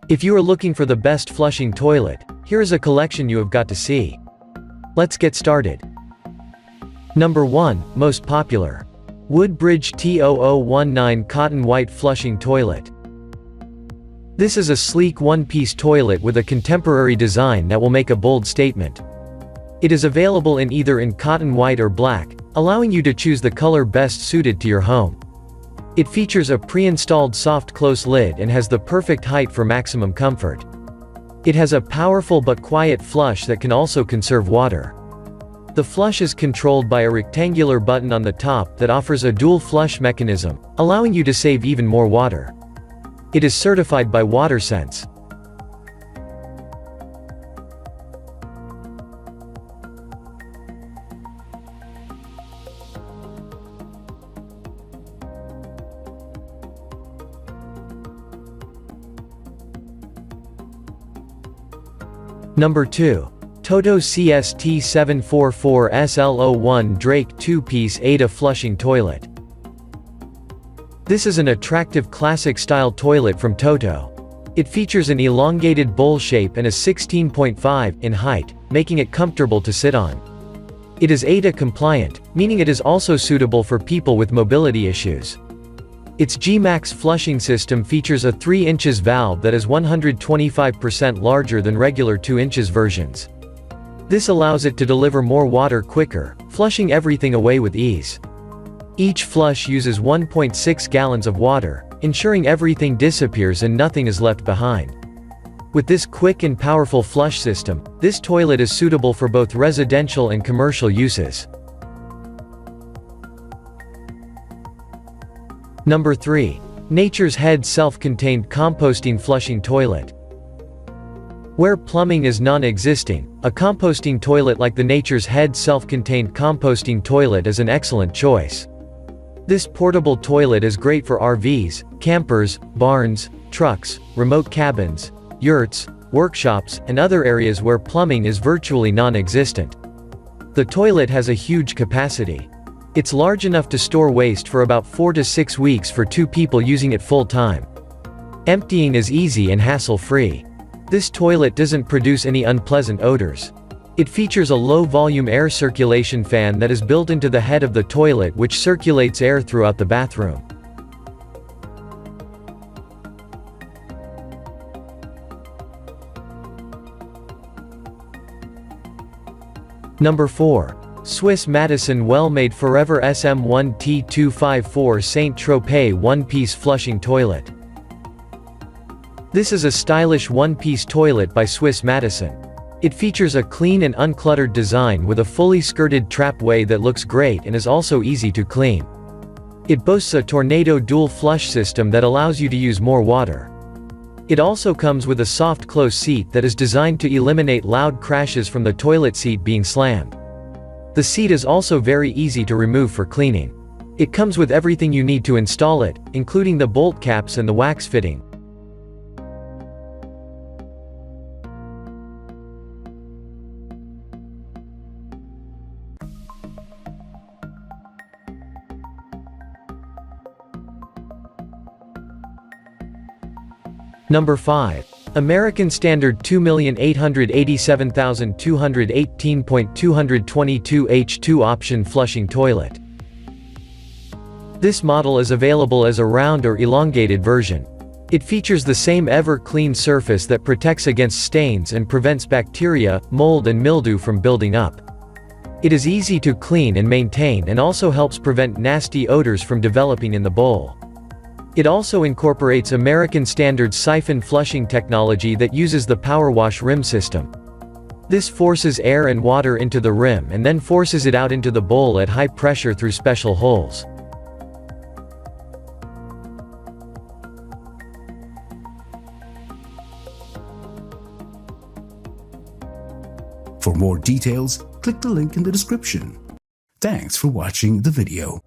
If you are looking for the best flushing toilet, here is a collection you have got to see. Let's get started. Number 1, most popular. Woodbridge T0019 Cotton White Flushing Toilet. This is a sleek one-piece toilet with a contemporary design that will make a bold statement. It is available in either cotton white or black, allowing you to choose the color best suited to your home. It features a pre-installed soft close lid and has the perfect height for maximum comfort. It has a powerful but quiet flush that can also conserve water. The flush is controlled by a rectangular button on the top that offers a dual flush mechanism, allowing you to save even more water. It is certified by WaterSense. Number 2. Toto CST744SL01 Drake 2-piece Ada Flushing Toilet. This is an attractive classic-style toilet from Toto. It features an elongated bowl shape and is 16.5 in height, making it comfortable to sit on. It is ADA compliant, meaning it is also suitable for people with mobility issues. Its G-Max flushing system features a 3 inches valve that is 125% larger than regular 2 inches versions. This allows it to deliver more water quicker, flushing everything away with ease. Each flush uses 1.6 gallons of water, ensuring everything disappears and nothing is left behind. With this quick and powerful flush system, this toilet is suitable for both residential and commercial uses. Number 3. Nature's Head Self-Contained Composting Flushing Toilet. Where plumbing is non-existing, a composting toilet like the Nature's Head Self-Contained Composting Toilet is an excellent choice. This portable toilet is great for RVs, campers, barns, trucks, remote cabins, yurts, workshops, and other areas where plumbing is virtually non-existent. The toilet has a huge capacity. It's large enough to store waste for about 4 to 6 weeks for 2 people using it full-time. Emptying is easy and hassle-free. This toilet doesn't produce any unpleasant odors. It features a low-volume air circulation fan that is built into the head of the toilet which circulates air throughout the bathroom. Number 4. Swiss Madison Well-Made Forever SM1T254 Saint Tropez One-Piece Flushing Toilet. This is a stylish one-piece toilet by Swiss Madison. It features a clean and uncluttered design with a fully skirted trapway that looks great and is also easy to clean. It boasts a Tornado dual flush system that allows you to use more water. It also comes with a soft close seat that is designed to eliminate loud crashes from the toilet seat being slammed. The seat is also very easy to remove for cleaning. It comes with everything you need to install it, including the bolt caps and the wax fitting. Number 5. American Standard 2,887,218.222 H2 Option Flushing Toilet. This model is available as a round or elongated version. It features the same ever-clean surface that protects against stains and prevents bacteria, mold and mildew from building up. It is easy to clean and maintain and also helps prevent nasty odors from developing in the bowl. It also incorporates American Standard siphon flushing technology that uses the power wash rim system. This forces air and water into the rim and then forces it out into the bowl at high pressure through special holes. For more details, click the link in the description. Thanks for watching the video.